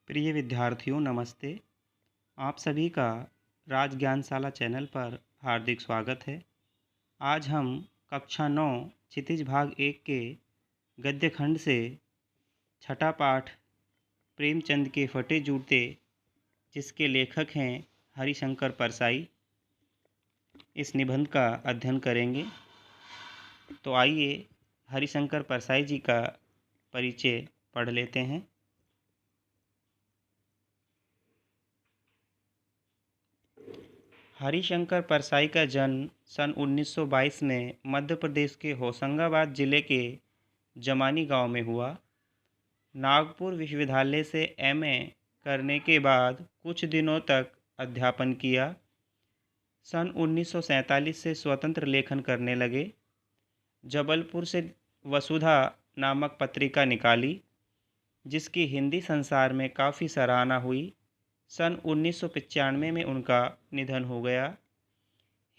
प्रिय विद्यार्थियों नमस्ते। आप सभी का राज ज्ञानशाला चैनल पर हार्दिक स्वागत है। आज हम कक्षा 9 क्षितिज भाग 1 के गद्य खंड से छठा पाठ प्रेमचंद के फटे जूते, जिसके लेखक हैं हरिशंकर परसाई, इस निबंध का अध्ययन करेंगे। तो आइए हरिशंकर परसाई जी का परिचय पढ़ लेते हैं। हरिशंकर परसाई का जन्म सन 1922 में मध्य प्रदेश के होशंगाबाद जिले के जमानी गांव में हुआ। नागपुर विश्वविद्यालय से एमए करने के बाद कुछ दिनों तक अध्यापन किया। सन 1947 से स्वतंत्र लेखन करने लगे। जबलपुर से वसुधा नामक पत्रिका निकाली, जिसकी हिंदी संसार में काफ़ी सराहना हुई। सन 1995 में उनका निधन हो गया।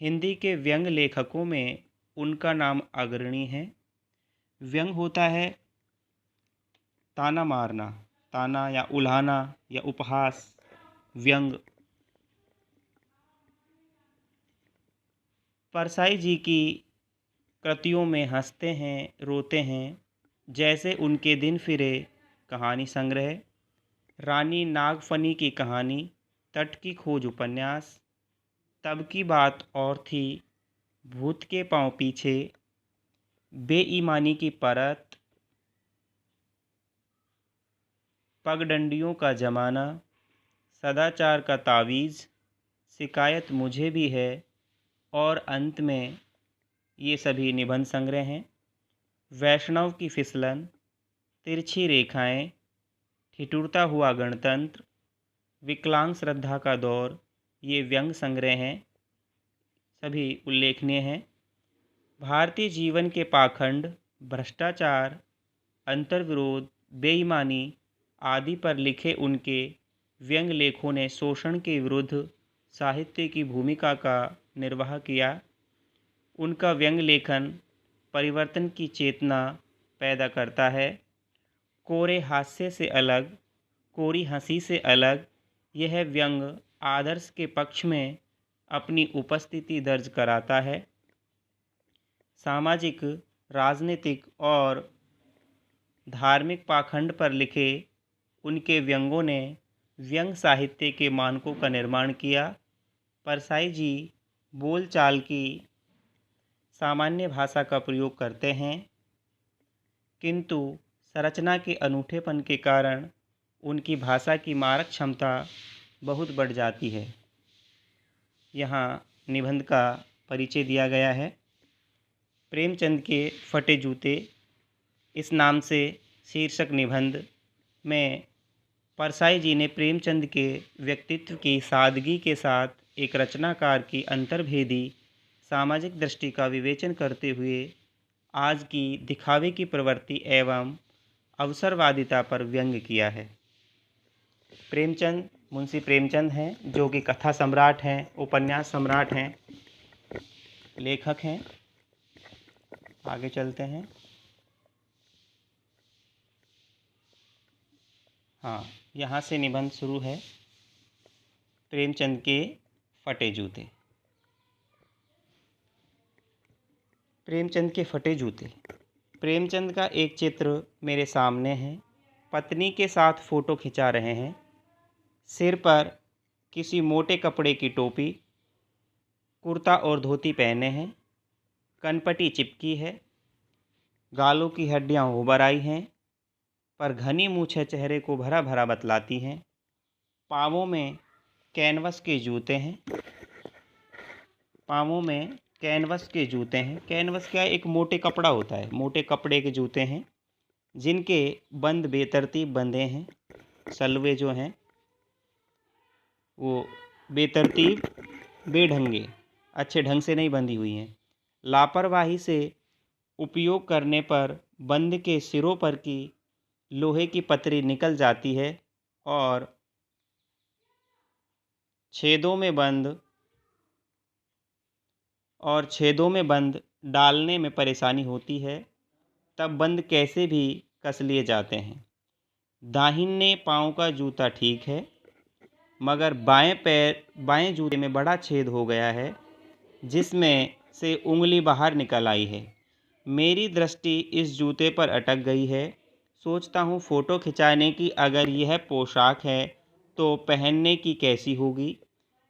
हिंदी के व्यंग लेखकों में उनका नाम अग्रणी है। व्यंग होता है ताना मारना, ताना या उल्हाना या उपहास, व्यंग। परसाई जी की कृतियों में हंसते हैं, रोते हैं, जैसे उनके दिन फिरे कहानी संग्रह, रानी नागफनी की कहानी, तट की खोज उपन्यास, तब की बात और थी, भूत के पांव पीछे, बेईमानी की परत, पगडंडियों का जमाना, सदाचार का तावीज़, शिकायत मुझे भी है, और अंत में ये सभी निबंध संग्रह हैं। वैष्णव की फिसलन, तिरछी रेखाएं, ठिठुरता हुआ गणतंत्र, विकलांग श्रद्धा का दौर, ये व्यंग संग्रह हैं, सभी उल्लेखनीय हैं। भारतीय जीवन के पाखंड, भ्रष्टाचार, अंतर्विरोध, बेईमानी आदि पर लिखे उनके व्यंग लेखों ने शोषण के विरुद्ध साहित्य की भूमिका का निर्वाह किया। उनका व्यंग लेखन परिवर्तन की चेतना पैदा करता है। कोरे हास्य से अलग, कोरी हंसी से अलग, यह व्यंग आदर्श के पक्ष में अपनी उपस्थिति दर्ज कराता है। सामाजिक, राजनीतिक और धार्मिक पाखंड पर लिखे उनके व्यंगों ने व्यंग साहित्य के मानकों का निर्माण किया। परसाई जी बोलचाल की सामान्य भाषा का प्रयोग करते हैं, किंतु संरचना के अनूठेपन के कारण उनकी भाषा की मारक क्षमता बहुत बढ़ जाती है। यहाँ निबंध का परिचय दिया गया है। प्रेमचंद के फटे जूते, इस नाम से शीर्षक निबंध में परसाई जी ने प्रेमचंद के व्यक्तित्व की सादगी के साथ एक रचनाकार की अंतर्भेदी सामाजिक दृष्टि का विवेचन करते हुए आज की दिखावे की प्रवृत्ति एवं अवसरवादिता पर व्यंग किया है। प्रेमचंद मुंशी प्रेमचंद हैं, जो कि कथा सम्राट हैं, उपन्यास सम्राट हैं, लेखक हैं। आगे चलते हैं। हाँ, यहाँ से निबंध शुरू है। प्रेमचंद के फटे जूते। प्रेमचंद के फटे जूते। प्रेमचंद का एक चित्र मेरे सामने है। पत्नी के साथ फ़ोटो खिंचा रहे हैं। सिर पर किसी मोटे कपड़े की टोपी, कुर्ता और धोती पहने हैं। कनपटी चिपकी है। गालों की हड्डियाँ उभर आई हैं, पर घनी मूछें चेहरे को भरा भरा बतलाती हैं। पाँवों में कैनवस के जूते हैं। पाँवों में कैनवस के जूते हैं। कैनवस क्या है? एक मोटे कपड़ा होता है। मोटे कपड़े के जूते हैं, जिनके बंद बेतरतीब बंधे हैं। सलवे जो हैं वो बेतरतीब, बेढंगे, अच्छे ढंग से नहीं बंधी हुई हैं। लापरवाही से उपयोग करने पर बंद के सिरों पर की लोहे की पतरी निकल जाती है और छेदों में बंद डालने में परेशानी होती है। तब बंद कैसे भी कस लिए जाते हैं। दाहिने पाँव का जूता ठीक है, मगर बाएं जूते में बड़ा छेद हो गया है, जिसमें से उंगली बाहर निकल आई है। मेरी दृष्टि इस जूते पर अटक गई है। सोचता हूँ फ़ोटो खिंचाने की अगर यह पोशाक है तो पहनने की कैसी होगी।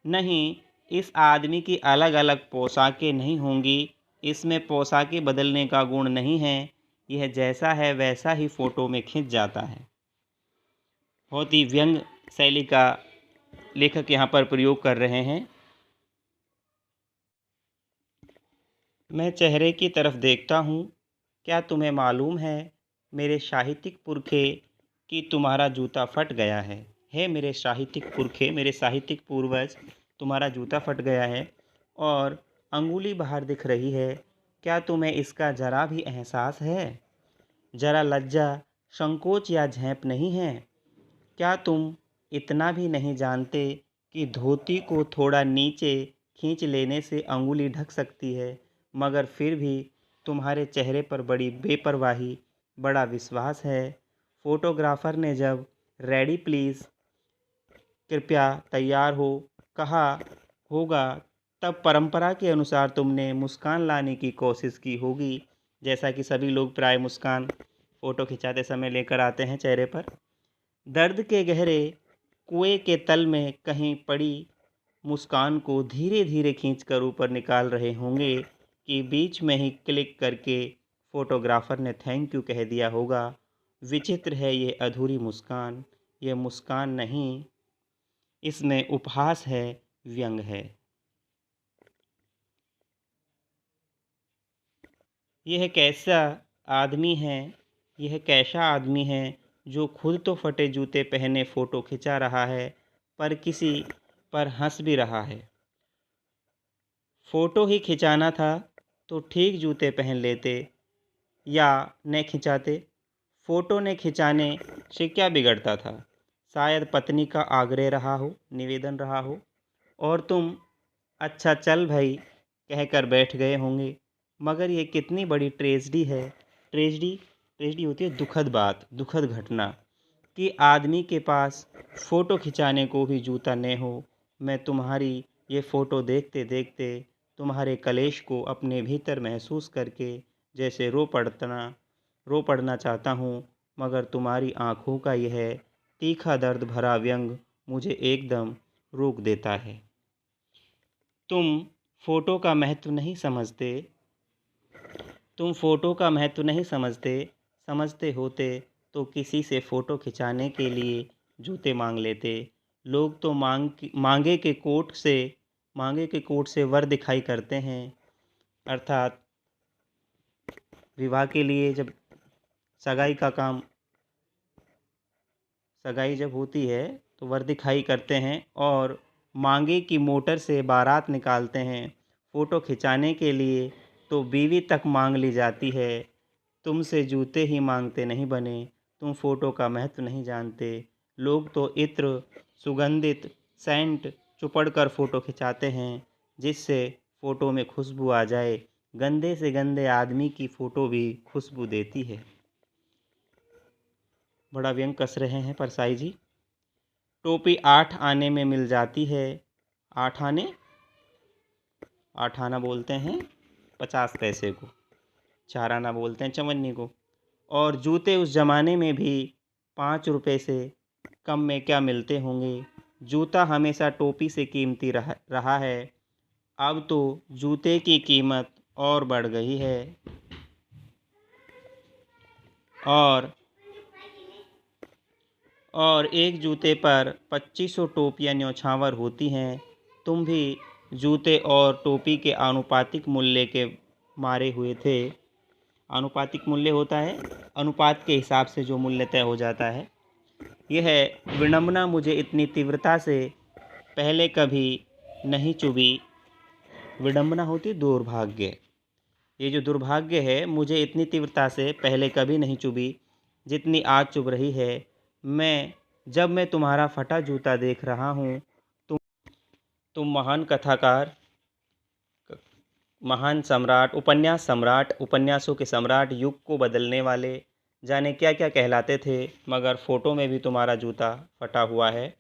नहीं, इस आदमी की अलग अलग पोशाकें नहीं होंगी, इसमें पोशाकें बदलने का गुण नहीं है। यह जैसा है वैसा ही फ़ोटो में खिंच जाता है। बहुत ही व्यंग शैली का लेखक यहाँ पर प्रयोग कर रहे हैं। मैं चेहरे की तरफ देखता हूँ। क्या तुम्हें मालूम है मेरे साहित्यिक पुरखे कि तुम्हारा जूता फट गया है। हे मेरे साहित्यिक पुरखे, मेरे साहित्यिक पूर्वज, तुम्हारा जूता फट गया है और अंगुली बाहर दिख रही है। क्या तुम्हें इसका जरा भी एहसास है? जरा लज्जा, संकोच या झेप नहीं है? क्या तुम इतना भी नहीं जानते कि धोती को थोड़ा नीचे खींच लेने से अंगुली ढक सकती है, मगर फिर भी तुम्हारे चेहरे पर बड़ी बेपरवाही, बड़ा विश्वास है। फोटोग्राफर ने जब रेडी प्लीज़, कृपया तैयार हो, कहा होगा, तब परंपरा के अनुसार तुमने मुस्कान लाने की कोशिश की होगी, जैसा कि सभी लोग प्राय मुस्कान फ़ोटो खिंचाते समय लेकर आते हैं चेहरे पर। दर्द के गहरे कुएं के तल में कहीं पड़ी मुस्कान को धीरे धीरे खींचकर ऊपर निकाल रहे होंगे कि बीच में ही क्लिक करके फोटोग्राफर ने थैंक यू कह दिया होगा। विचित्र है ये अधूरी मुस्कान, ये मुस्कान नहीं, इसमें उपहास है, व्यंग है। यह कैसा आदमी है, यह कैसा आदमी है जो खुद तो फटे जूते पहने फ़ोटो खिंचा रहा है, पर किसी पर हंस भी रहा है। फ़ोटो ही खिंचाना था तो ठीक जूते पहन लेते या न खिंचाते। फ़ोटो ने खिंचाने से क्या बिगड़ता था? शायद पत्नी का आग्रह रहा हो, निवेदन रहा हो, और तुम अच्छा चल भाई कहकर बैठ गए होंगे। मगर ये कितनी बड़ी ट्रेजेडी है। ट्रेजेडी ट्रेजेडी होती है दुखद बात, दुखद घटना, कि आदमी के पास फ़ोटो खिंचाने को भी जूता न हो। मैं तुम्हारी ये फ़ोटो देखते देखते तुम्हारे कलेश को अपने भीतर महसूस करके जैसे रो पड़ना चाहता हूँ, मगर तुम्हारी आँखों का यह तीखा दर्द भरा व्यंग मुझे एकदम रोक देता है। तुम फ़ोटो का महत्व नहीं समझते। तुम फ़ोटो का महत्व नहीं समझते। समझते होते तो किसी से फ़ोटो खिंचाने के लिए जूते मांग लेते। लोग तो मांगे के कोट से वर दिखाई करते हैं, अर्थात विवाह के लिए जब सगाई जब होती है तो वर दिखाई करते हैं और मांगे की मोटर से बारात निकालते हैं। फ़ोटो खिंचाने के लिए तो बीवी तक मांग ली जाती है। तुमसे जूते ही मांगते नहीं बने। तुम फ़ोटो का महत्व नहीं जानते। लोग तो इत्र, सुगंधित सेंट चुपड़ कर फ़ोटो खिंचाते हैं, जिससे फ़ोटो में खुशबू आ जाए। गंदे से गंदे आदमी की फ़ोटो भी खुशबू देती है। बड़ा व्यंग कस रहे हैं परसाई जी। टोपी 8 आने में मिल जाती है। 8 आना बोलते हैं 50 पैसे को, 4 आना बोलते हैं चवन्नी को। और जूते उस ज़माने में भी 5 रुपए से कम में क्या मिलते होंगे। जूता हमेशा टोपी से कीमती रहा है। अब तो जूते की कीमत और बढ़ गई है और एक जूते पर 2500 टोपियाँ न्यौछावर होती हैं। तुम भी जूते और टोपी के आनुपातिक मूल्य के मारे हुए थे। आनुपातिक मूल्य होता है अनुपात के हिसाब से जो मूल्य तय हो जाता है। यह विडंबना मुझे इतनी तीव्रता से पहले कभी नहीं चुभी। विडंबना होती दुर्भाग्य। ये जो दुर्भाग्य है मुझे इतनी तीव्रता से पहले कभी नहीं चुभी जितनी आज चुभ रही है। जब मैं तुम्हारा फटा जूता देख रहा हूँ। तुम महान कथाकार, महान सम्राट, उपन्यासों के सम्राट, युग को बदलने वाले, जाने क्या क्या कहलाते थे, मगर फ़ोटो में भी तुम्हारा जूता फटा हुआ है।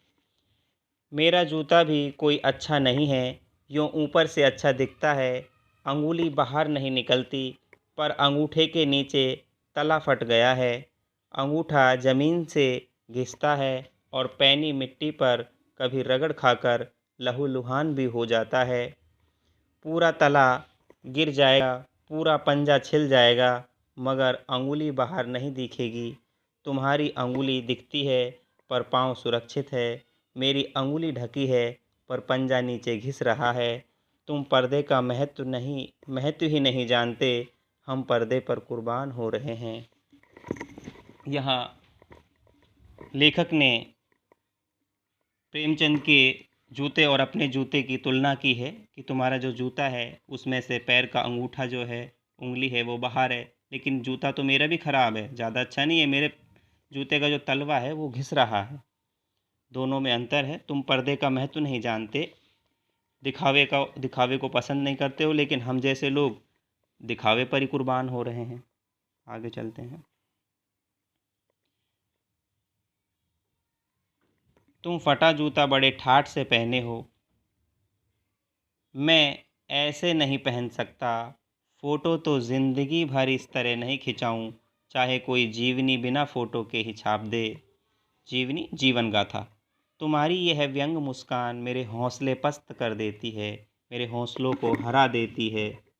मेरा जूता भी कोई अच्छा नहीं है, यूँ ऊपर से अच्छा दिखता है, अंगुली बाहर नहीं निकलती, पर अंगूठे के नीचे तला फट गया है। अंगूठा ज़मीन से घिसता है और पैनी मिट्टी पर कभी रगड़ खाकर लहूलुहान भी हो जाता है। पूरा तला गिर जाएगा, पूरा पंजा छिल जाएगा, मगर अंगुली बाहर नहीं दिखेगी। तुम्हारी अंगुली दिखती है पर पाँव सुरक्षित है। मेरी अंगुली ढकी है पर पंजा नीचे घिस रहा है। तुम पर्दे का महत्व ही नहीं जानते। हम पर्दे पर कुर्बान हो रहे हैं। यहाँ लेखक ने प्रेमचंद के जूते और अपने जूते की तुलना की है कि तुम्हारा जो जूता है उसमें से पैर का अंगूठा जो है, उंगली है, वो बाहर है, लेकिन जूता तो मेरा भी ख़राब है, ज़्यादा अच्छा नहीं है। मेरे जूते का जो तलवा है वो घिस रहा है। दोनों में अंतर है। तुम पर्दे का महत्व नहीं जानते, दिखावे को पसंद नहीं करते हो, लेकिन हम जैसे लोग दिखावे पर ही कुर्बान हो रहे हैं। आगे चलते हैं। तुम फटा जूता बड़े ठाठ से पहने हो, मैं ऐसे नहीं पहन सकता। फ़ोटो तो ज़िंदगी भर इस तरह नहीं खिंचाऊँ, चाहे कोई जीवनी बिना फ़ोटो के ही छाप दे। जीवनी जीवन गाथा। तुम्हारी यह व्यंग मुस्कान मेरे हौसले पस्त कर देती है, मेरे हौसलों को हरा देती है।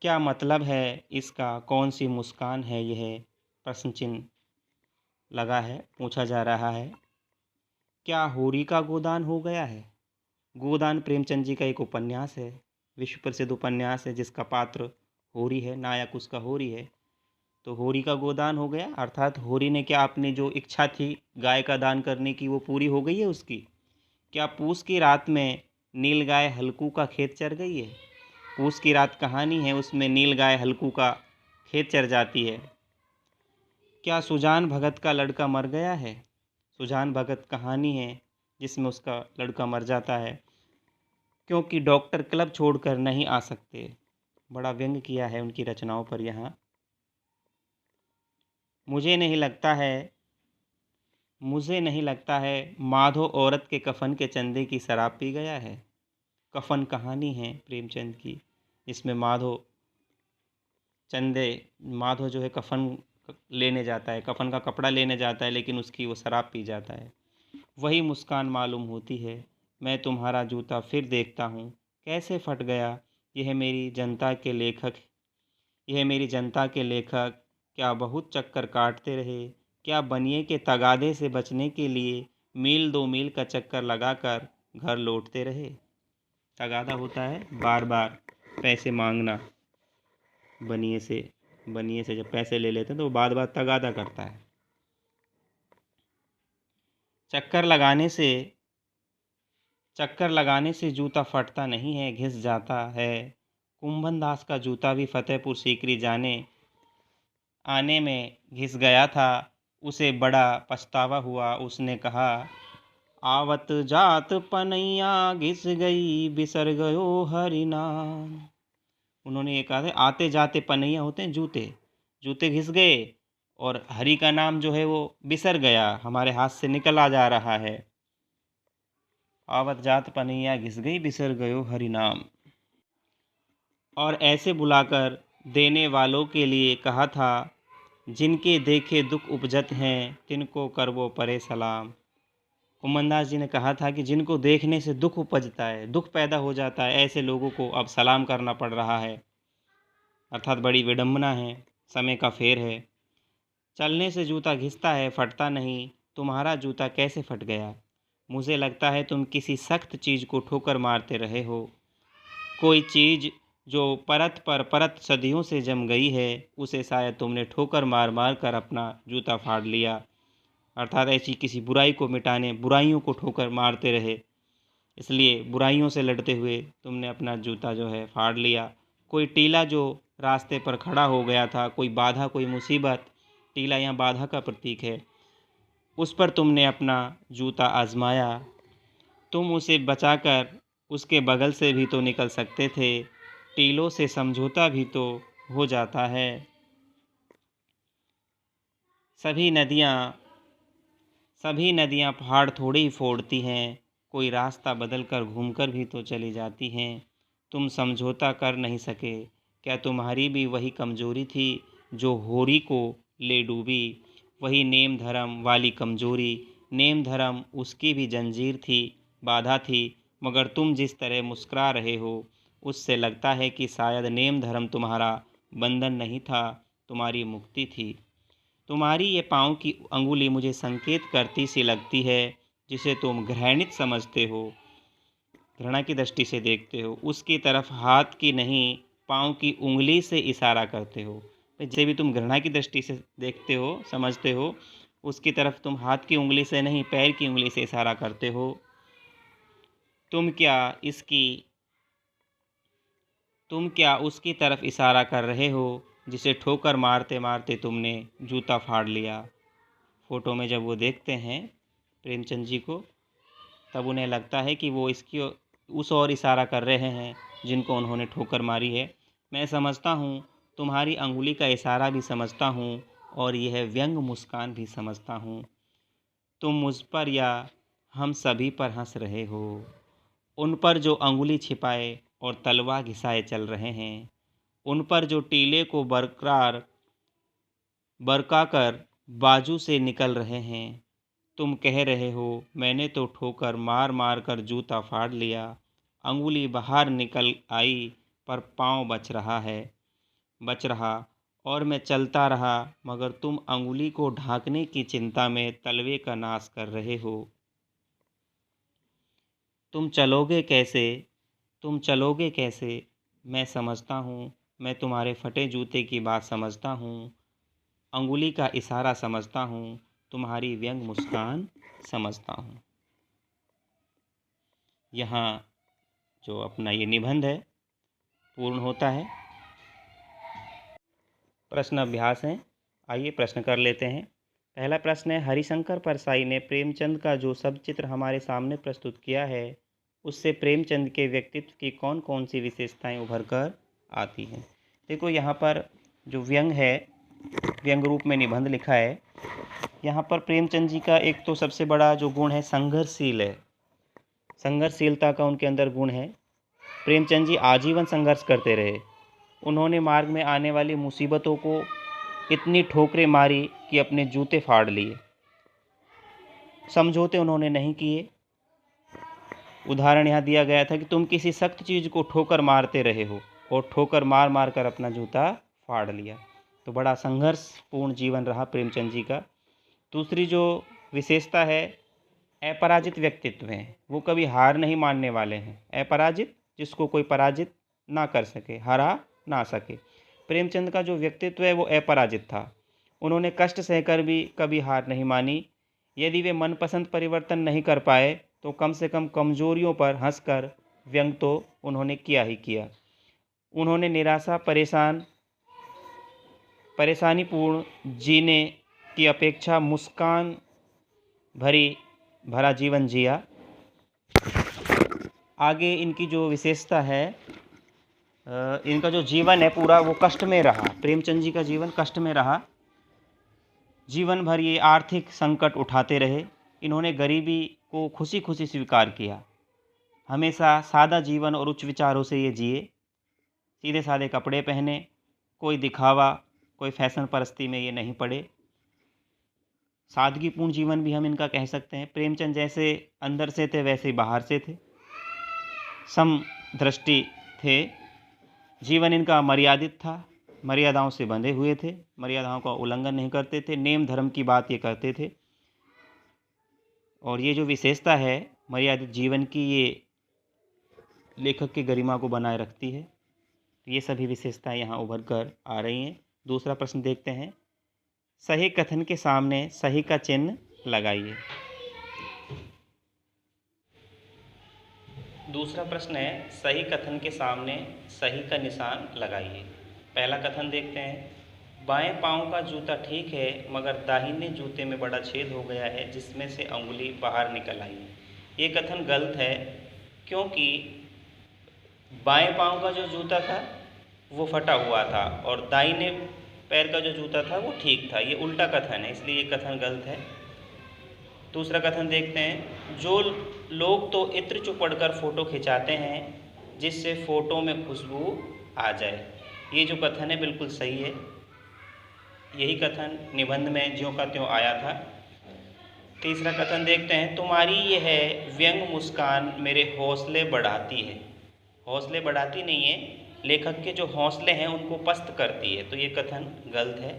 क्या मतलब है इसका, कौन सी मुस्कान है यह? प्रश्न चिन्ह लगा है, पूछा जा रहा है। क्या होरी का गोदान हो गया है? गोदान प्रेमचंद जी का एक उपन्यास है, विश्व प्रसिद्ध उपन्यास है, जिसका पात्र होरी है, नायक उसका होरी है। तो होरी का गोदान हो गया, अर्थात होरी ने क्या अपनी जो इच्छा थी गाय का दान करने की वो पूरी हो गई है उसकी? क्या पूस की रात में नील गाय हल्कू का खेत चर गई है? पूस की रात कहानी है, उसमें नील गाय हल्कू का खेत चर जाती है। क्या सुजान भगत का लड़का मर गया है? सुजान भगत कहानी है जिसमें उसका लड़का मर जाता है, क्योंकि डॉक्टर क्लब छोड़कर नहीं आ सकते। बड़ा व्यंग किया है उनकी रचनाओं पर यहाँ। मुझे नहीं लगता है माधो औरत के कफन के चंदे की शराब पी गया है। कफन कहानी है प्रेमचंद की, जिसमें माधो जो है कफन लेने जाता है, कफन का कपड़ा लेने जाता है, लेकिन उसकी वो शराब पी जाता है। वही मुस्कान मालूम होती है। मैं तुम्हारा जूता फिर देखता हूँ, कैसे फट गया। यह मेरी जनता के लेखक क्या बहुत चक्कर काटते रहे, क्या बनिए के तगादे से बचने के लिए मील 2 मील का चक्कर लगाकर घर लौटते रहे। तगादा होता है बार बार पैसे मांगना। बनिए से जब पैसे ले लेते हैं तो वो बार बार तगादा करता है। चक्कर लगाने से जूता फटता नहीं है, घिस जाता है। कुंभन दास का जूता भी फतेहपुर सीकरी जाने आने में घिस गया था। उसे बड़ा पछतावा हुआ। उसने कहा, आवत जात पनैया घिस गई, बिसर गयो हरि नाम। उन्होंने ये कहा था, आते जाते पनैया होते हैं जूते घिस गए और हरि का नाम जो है वो बिसर गया, हमारे हाथ से निकल आ जा रहा है। आवत जात पनैया घिस गई, बिसर गयो हरि नाम। और ऐसे बुलाकर देने वालों के लिए कहा था, जिनके देखे दुख उपजत हैं, तिनको करवो परे सलाम। कुमनदास जी ने कहा था कि जिनको देखने से दुख उपजता है, दुख पैदा हो जाता है, ऐसे लोगों को अब सलाम करना पड़ रहा है। अर्थात बड़ी विडंबना है, समय का फेर है। चलने से जूता घिसता है, फटता नहीं। तुम्हारा जूता कैसे फट गया? मुझे लगता है तुम किसी सख्त चीज़ को ठोकर मारते रहे हो। कोई चीज़ जो परत पर परत सदियों से जम गई है, उसे शायद तुमने ठोकर मार मार कर अपना जूता फाड़ लिया। अर्थात ऐसी किसी बुराई को मिटाने बुराइयों को ठोकर मारते रहे, इसलिए बुराइयों से लड़ते हुए तुमने अपना जूता जो है फाड़ लिया। कोई टीला जो रास्ते पर खड़ा हो गया था, कोई बाधा, कोई मुसीबत, टीला यहाँ बाधा का प्रतीक है, उस पर तुमने अपना जूता आजमाया। तुम उसे बचाकर उसके बगल से भी तो निकल सकते थे। टीलों से समझौता भी तो हो जाता है। सभी नदियाँ पहाड़ थोड़ी ही फोड़ती हैं, कोई रास्ता बदलकर घूमकर भी तो चली जाती हैं। तुम समझौता कर नहीं सके, क्या तुम्हारी भी वही कमजोरी थी जो होरी को ले डूबी? वही नेम धर्म वाली कमजोरी, नेम धर्म उसकी भी जंजीर थी, बाधा थी, मगर तुम जिस तरह मुस्कुरा रहे हो उससे लगता है कि शायद नेम धर्म तुम्हारा बंधन नहीं था, तुम्हारी मुक्ति थी। तुम्हारी ये पाँव की अंगुली मुझे संकेत करती सी लगती है, जिसे तुम घृणित समझते हो, घृणा की दृष्टि से देखते हो, उसकी तरफ हाथ की नहीं पाँव की उंगली से इशारा करते हो। जिसे भी तुम घृणा की दृष्टि से देखते हो, समझते हो, उसकी तरफ तुम हाथ की उंगली से नहीं पैर की उंगली से इशारा करते हो। तुम क्या उसकी तरफ इशारा कर रहे हो जिसे ठोकर मारते मारते तुमने जूता फाड़ लिया? फ़ोटो में जब वो देखते हैं प्रेमचंद जी को, तब उन्हें लगता है कि वो उस ओर इशारा कर रहे हैं जिनको उन्होंने ठोकर मारी है। मैं समझता हूँ, तुम्हारी अंगुली का इशारा भी समझता हूँ और यह व्यंग मुस्कान भी समझता हूँ। तुम मुझ पर या हम सभी पर हंस रहे हो, उन पर जो अंगुली छिपाए और तलवार घिसाए चल रहे हैं, उन पर जो टीले को बरकाकर बाजू से निकल रहे हैं। तुम कह रहे हो मैंने तो ठोकर मार मार कर जूता फाड़ लिया, अंगुली बाहर निकल आई पर पाँव बच रहा और मैं चलता रहा, मगर तुम अंगुली को ढांकने की चिंता में तलवे का नाश कर रहे हो। तुम चलोगे कैसे? मैं समझता हूँ, मैं तुम्हारे फटे जूते की बात समझता हूँ, अंगुली का इशारा समझता हूँ, तुम्हारी व्यंग मुस्कान समझता हूँ। यहाँ जो अपना ये निबंध है पूर्ण होता है। प्रश्न अभ्यास है, आइए प्रश्न कर लेते हैं। पहला प्रश्न है, हरिशंकर परसाई ने प्रेमचंद का जो सब चित्र हमारे सामने प्रस्तुत किया है, उससे प्रेमचंद के व्यक्तित्व की कौन कौन सी विशेषताएं उभर कर आती हैं? देखो, यहाँ पर जो व्यंग है, व्यंग रूप में निबंध लिखा है। यहाँ पर प्रेमचंद जी का एक तो सबसे बड़ा जो गुण है, संघर्षशील है। संघर्षशीलता का उनके अंदर गुण है। प्रेमचंद जी आजीवन संघर्ष करते रहे। उन्होंने मार्ग में आने वाली मुसीबतों को इतनी ठोकरें मारी कि अपने जूते फाड़ लिए। समझौते उन्होंने नहीं किए। उदाहरण यहाँ दिया गया था कि तुम किसी सख्त चीज़ को ठोकर मारते रहे हो और ठोकर मार मार कर अपना जूता फाड़ लिया। तो बड़ा संघर्षपूर्ण जीवन रहा प्रेमचंद जी का। दूसरी जो विशेषता है, अपराजित व्यक्तित्व है। वो कभी हार नहीं मानने वाले हैं। अपराजित, जिसको कोई पराजित ना कर सके, हरा ना सके। प्रेमचंद का जो व्यक्तित्व है वो अपराजित था। उन्होंने कष्ट सहकर भी कभी हार नहीं मानी। यदि वे मनपसंद परिवर्तन नहीं कर पाए तो कम से कम कमजोरियों पर हंसकर व्यंग तो उन्होंने किया ही किया। उन्होंने निराशा परेशानीपूर्ण जीने की अपेक्षा मुस्कान भरा जीवन जिया। आगे इनकी जो विशेषता है, इनका जो जीवन है पूरा वो कष्ट में रहा। प्रेमचंद जी का जीवन कष्ट में रहा। जीवन भर ये आर्थिक संकट उठाते रहे। इन्होंने गरीबी को खुशी खुशी स्वीकार किया। हमेशा सादा जीवन और उच्च विचारों से ये जिए। सीधे सादे कपड़े पहने, कोई दिखावा, कोई फैशन परस्ती में ये नहीं पड़े। सादगीपूर्ण जीवन भी हम इनका कह सकते हैं। प्रेमचंद जैसे अंदर से थे वैसे ही बाहर से थे। समदृष्टि थे। जीवन इनका मर्यादित था, मर्यादाओं से बंधे हुए थे, मर्यादाओं का उल्लंघन नहीं करते थे, नेम धर्म की बात ये करते थे। और ये जो विशेषता है मर्यादित जीवन की, ये लेखक की गरिमा को बनाए रखती है। ये सभी विशेषताएं यहाँ उभर कर आ रही हैं। दूसरा प्रश्न देखते हैं, सही कथन के सामने सही का चिन्ह लगाइए। दूसरा प्रश्न है, सही कथन के सामने सही का निशान लगाइए। पहला कथन देखते हैं, बाएं पांव का जूता ठीक है मगर दाहिने जूते में बड़ा छेद हो गया है जिसमें से अंगुली बाहर निकल आई है। ये कथन गलत है, क्योंकि बाएं पांव का जो जूता था वो फटा हुआ था और दाहिने पैर का जो जूता था वो ठीक था। ये उल्टा कथन है, इसलिए ये कथन गलत है। दूसरा कथन देखते हैं, जो लोग तो इत्र चुपड़ कर फ़ोटो खिंचाते हैं जिससे फ़ोटो में खुशबू आ जाए। ये जो कथन है बिल्कुल सही है, यही कथन निबंध में ज्यों का त्यों आया था। तीसरा कथन देखते हैं, तुम्हारी यह व्यंग मुस्कान मेरे हौसले बढ़ाती है। हौसले बढ़ाती नहीं है, लेखक के जो हौसले हैं उनको पस्त करती है, तो ये कथन गलत है।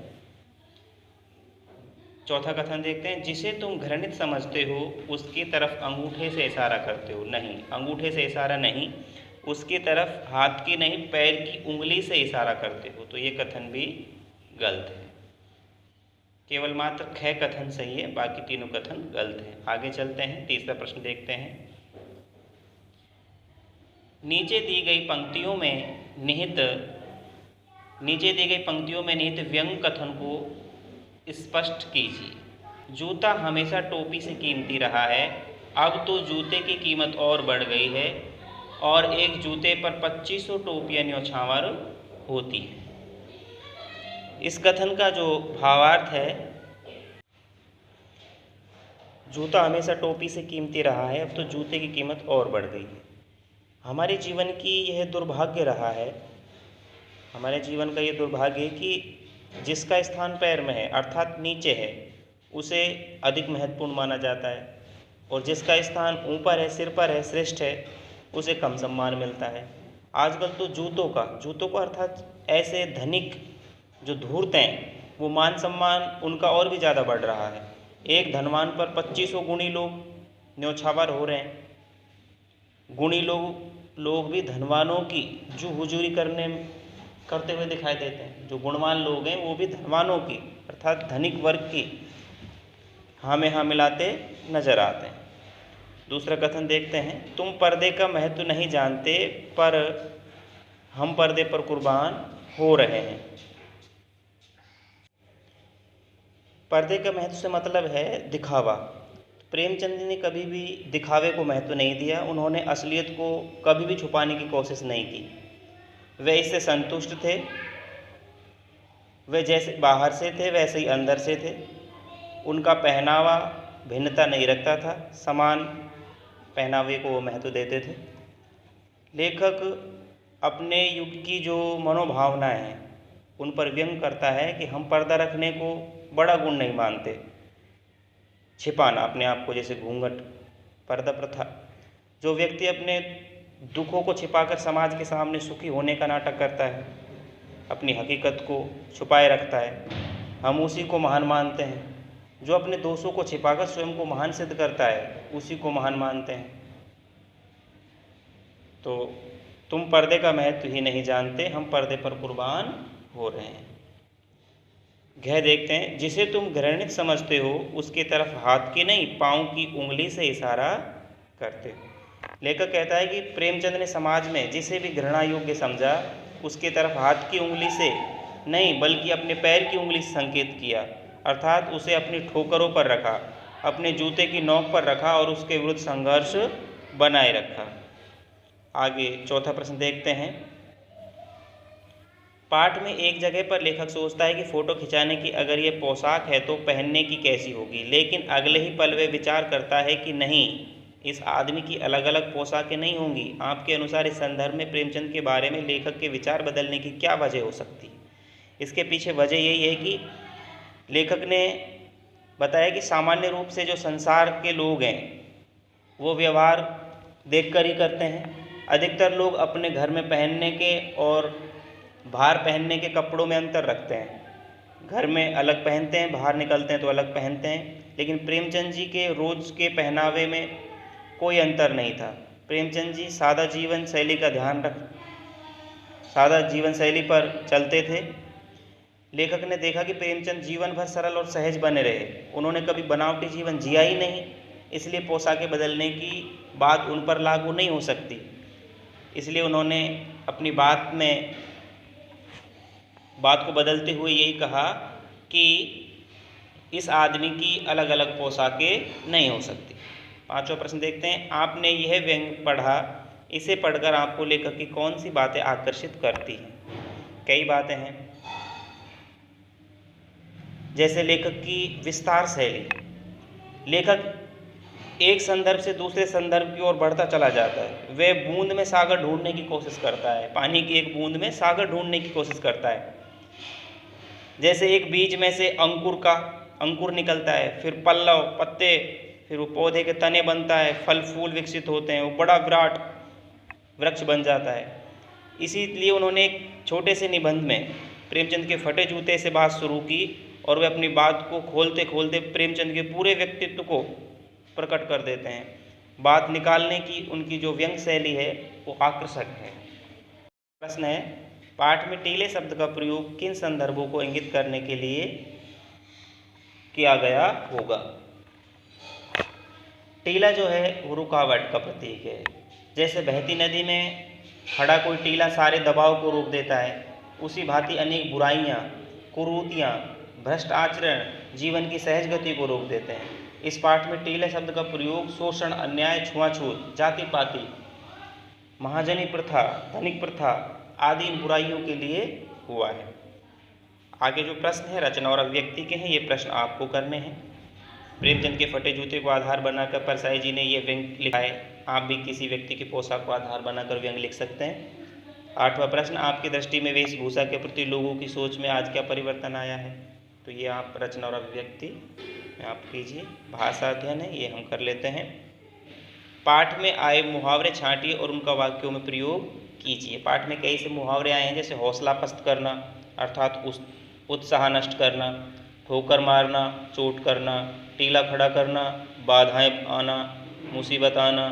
चौथा कथन देखते हैं, जिसे तुम घृणित समझते हो उसकी तरफ अंगूठे से इशारा करते हो। नहीं, अंगूठे से इशारा नहीं, उसकी तरफ हाथ की नहीं पैर की उंगली से इशारा करते हो, तो ये कथन भी गलत है। केवल मात्र ख कथन सही है, बाकी तीनों कथन गलत हैं। आगे चलते हैं, तीसरा प्रश्न देखते हैं। नीचे दी गई पंक्तियों में निहित व्यंग कथन को स्पष्ट कीजिए। जूता हमेशा टोपी से कीमती रहा है, अब तो जूते की कीमत और बढ़ गई है और एक जूते पर 2500 टोपियाँ न्यौछावर होती हैं। इस कथन का जो भावार्थ है, जूता हमेशा टोपी से कीमती रहा है, अब तो जूते की कीमत और बढ़ गई है। हमारे जीवन की यह दुर्भाग्य रहा है, हमारे जीवन का ये दुर्भाग्य है कि जिसका स्थान पैर में है अर्थात नीचे है उसे अधिक महत्वपूर्ण माना जाता है, और जिसका स्थान ऊपर है, सिर पर है, श्रेष्ठ है, उसे कम सम्मान मिलता है। आजकल तो जूतों का अर्थात ऐसे धनिक जो धूर्त हैं वो मान सम्मान उनका और भी ज़्यादा बढ़ रहा है। एक धनवान पर 2500 गुणी लोग न्यौछावर हो रहे हैं। गुणी लोग भी धनवानों की जो हुजूरी करते हुए दिखाई देते हैं। जो गुणवान लोग हैं वो भी धनवानों की अर्थात धनिक वर्ग की हाँ में हाँ मिलाते नजर आते हैं। दूसरा कथन देखते हैं, तुम पर्दे का महत्व नहीं जानते पर हम पर्दे पर कुर्बान हो रहे हैं। पर्दे का महत्व से मतलब है दिखावा। प्रेमचंद ने कभी भी दिखावे को महत्व नहीं दिया, उन्होंने असलियत को कभी भी छुपाने की कोशिश नहीं की। वे इससे संतुष्ट थे, वे जैसे बाहर से थे वैसे ही अंदर से थे। उनका पहनावा भिन्नता नहीं रखता था, समान पहनावे को वो महत्व देते थे। लेखक अपने युग की जो मनोभावनाएं हैं उन पर व्यंग करता है कि हम पर्दा रखने को बड़ा गुण नहीं मानते, छिपाना अपने आप को, जैसे घूंघट, पर्दा प्रथा। जो व्यक्ति अपने दुखों को छिपाकर समाज के सामने सुखी होने का नाटक करता है, अपनी हकीकत को छुपाए रखता है, हम उसी को महान मानते हैं। जो अपने दोषों को छिपाकर स्वयं को महान सिद्ध करता है उसी को महान मानते हैं। तो तुम पर्दे का महत्व ही नहीं जानते, हम पर्दे पर कुर्बान हो रहे हैं। घ देखते हैं, जिसे तुम घृणित समझते हो उसकी तरफ हाथ की नहीं पाँव की उंगली से इशारा करते हो। लेखक कहता है कि प्रेमचंद ने समाज में जिसे भी घृणा योग्य समझा उसकी तरफ हाथ की उंगली से नहीं बल्कि अपने पैर की उंगली से संकेत किया, अर्थात उसे अपनी ठोकरों पर रखा, अपने जूते की नोक पर रखा और उसके विरुद्ध संघर्ष बनाए रखा। आगे चौथा प्रश्न देखते हैं। पाठ में एक जगह पर लेखक सोचता है कि फ़ोटो खिंचाने की अगर ये पोशाक है तो पहनने की कैसी होगी, लेकिन अगले ही पल वे विचार करता है कि नहीं, इस आदमी की अलग अलग पोशाकें नहीं होंगी। आपके अनुसार इस संदर्भ में प्रेमचंद के बारे में लेखक के विचार बदलने की क्या वजह हो सकती है? इसके पीछे वजह यही है कि लेखक ने बताया कि सामान्य रूप से जो संसार के लोग हैं वो व्यवहार देखकर ही करते हैं। अधिकतर लोग अपने घर में पहनने के और बाहर पहनने के कपड़ों में अंतर रखते हैं। घर में अलग पहनते हैं, बाहर निकलते हैं तो अलग पहनते हैं। लेकिन प्रेमचंद जी के रोज़ के पहनावे में कोई अंतर नहीं था। प्रेमचंद जी सादा जीवन शैली पर चलते थे। लेखक ने देखा कि प्रेमचंद जीवन भर सरल और सहज बने रहे, उन्होंने कभी बनावटी जीवन जिया ही नहीं, इसलिए पोशाकें बदलने की बात उन पर लागू नहीं हो सकती। इसलिए उन्होंने अपनी बात को बदलते हुए यही कहा कि इस आदमी की अलग अलग पोशाकें नहीं हो सकती। पांचवा प्रश्न देखते हैं। आपने यह व्यंग्य पढ़ा, इसे पढ़कर आपको लेखक की कौन सी बातें आकर्षित करती हैं? कई बातें हैं। जैसे लेखक की विस्तार शैली, लेखक एक संदर्भ से दूसरे संदर्भ की ओर बढ़ता चला जाता है। वह बूंद में सागर ढूंढने की कोशिश करता है, पानी की एक बूंद में सागर ढूंढने की कोशिश करता है। जैसे एक बीज में से अंकुर निकलता है, फिर पल्लव, पत्ते, फिर वो पौधे के तने बनता है, फल फूल विकसित होते हैं, वो बड़ा विराट वृक्ष बन जाता है। इसीलिए उन्होंने एक छोटे से निबंध में प्रेमचंद के फटे जूते से बात शुरू की और वे अपनी बात को खोलते खोलते प्रेमचंद के पूरे व्यक्तित्व को प्रकट कर देते हैं। बात निकालने की उनकी जो व्यंग शैली है वो आकर्षक है। प्रश्न है, पाठ में टीले शब्द का प्रयोग किन संदर्भों को इंगित करने के लिए किया गया होगा? टीला जो है वो रुकावट का प्रतीक है। जैसे बहती नदी में खड़ा कोई टीला सारे दबाव को रोक देता है, उसी भांति अनेक बुराइयाँ, कुरीतियाँ, भ्रष्ट आचरण जीवन की सहज गति को रोक देते हैं। इस पाठ में टीले शब्द का प्रयोग शोषण, अन्याय, छुआछूत, जाति पाति, महाजनी प्रथा, धनिक प्रथा आदि इन बुराइयों के लिए हुआ है। आगे जो प्रश्न है रचना और अभिव्यक्ति के हैं, ये प्रश्न आपको करने हैं। प्रेमचंद के फटे जूते को आधार बनाकर परसाई जी ने ये व्यंग लिखा है। आप भी किसी व्यक्ति के पोशाक को आधार बनाकर व्यंग लिख सकते हैं। 8वां प्रश्न, आपकी दृष्टि में वेशभूषा के प्रति लोगों की सोच में आज क्या परिवर्तन आया है? तो ये आप रचना और अभिव्यक्ति आप कीजिए। भाषा अध्ययन है, ये हम कर लेते हैं। पाठ में आए मुहावरे छांटिए और उनका वाक्यों में प्रयोग कीजिए। पाठ में कई से मुहावरे आए हैं, जैसे हौसला पस्त करना अर्थात उत्साह नष्ट करना, ठोकर मारना, चोट करना, टीला खड़ा करना, बाधाएं आना, मुसीबत आना,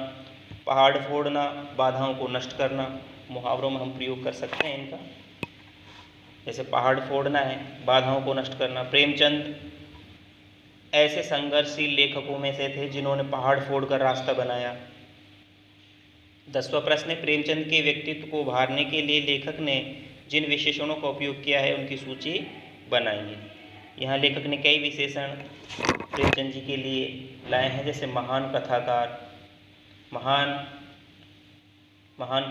पहाड़ फोड़ना, बाधाओं को नष्ट करना। मुहावरों में हम प्रयोग कर सकते हैं इनका। जैसे पहाड़ फोड़ना है, बाधाओं को नष्ट करना। प्रेमचंद ऐसे संघर्षशील लेखकों में से थे जिन्होंने पहाड़ फोड़कर रास्ता बनाया। 10वां प्रश्न है, प्रेमचंद के व्यक्तित्व को उभारने के लिए लेखक ने जिन विशेषणों का उपयोग किया है उनकी सूची बनाइए। यहाँ लेखक ने कई विशेषण प्रेमचंद जी के लिए लाए हैं, जैसे महान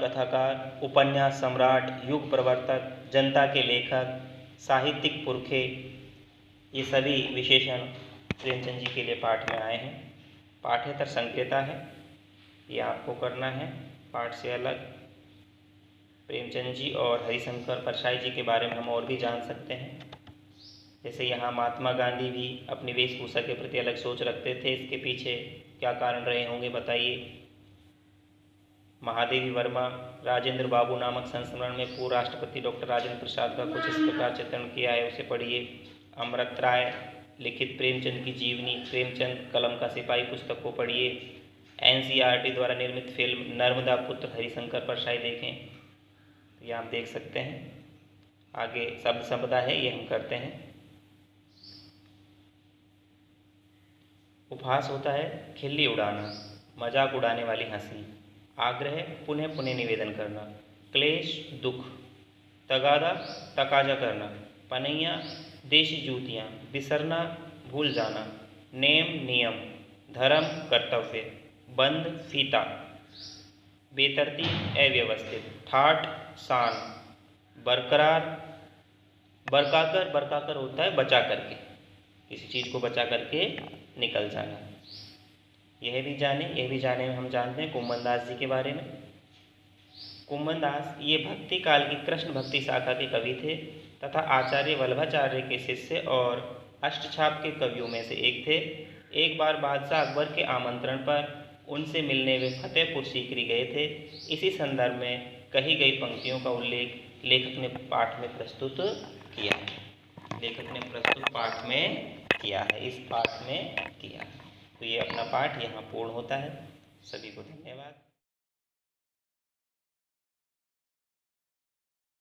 कथाकार, उपन्यास सम्राट, युग प्रवर्तक, जनता के लेखक, साहित्यिक पुरखे। ये सभी विशेषण प्रेमचंद जी के लिए पाठ में आए हैं। पाठ्येतर संकेता है, ये आपको करना है पाठ से अलग। प्रेमचंद जी और हरिशंकर परसाई जी के बारे में हम और भी जान सकते हैं। जैसे यहाँ महात्मा गांधी भी अपनी वेशभूषा के प्रति अलग सोच रखते थे, इसके पीछे क्या कारण रहे होंगे बताइए। महादेवी वर्मा राजेंद्र बाबू नामक संस्मरण में पूर्व राष्ट्रपति डॉक्टर राजेंद्र प्रसाद का कुछ इस प्रकार चित्रण किया है, उसे पढ़िए। अमृत राय लिखित प्रेमचंद की जीवनी, प्रेमचंद कलम का सिपाही पुस्तक को पढ़िए। NCERT द्वारा निर्मित फिल्म नर्मदा पुत्र हरिशंकर परसाई देखें, तो ये आप देख सकते हैं। आगे शब्द संपदा है, ये हम करते हैं। उपहास होता है खिल्ली उड़ाना, मजाक उड़ाने वाली हंसी। आग्रह पुनः पुनः निवेदन करना। क्लेश दुख। तगादा तकाजा करना। पनैया देशी जूतियाँ। बिसरना भूल जाना। नेम नियम। धर्म कर्तव्य। बंद फीता। बेतरतीब अव्यवस्थित। ठाठ शान। बरकाकर होता है बचा करके, किसी चीज़ को बचा करके निकल जाना। यह भी जाने में हम जानते हैं कुम्भन दास जी के बारे में। कुम्भन दास ये भक्ति काल की कृष्ण भक्ति शाखा के कवि थे तथा आचार्य वल्लभाचार्य के शिष्य और अष्टछाप के कवियों में से एक थे। एक बार बादशाह अकबर के आमंत्रण पर उनसे मिलने वे फतेहपुर सीकरी गए थे। इसी संदर्भ में कही गई पंक्तियों का उल्लेख लेखक ने पाठ में प्रस्तुत किया है। इस पाठ में किया है। तो ये अपना पाठ यहाँ पूर्ण होता है। सभी को धन्यवाद।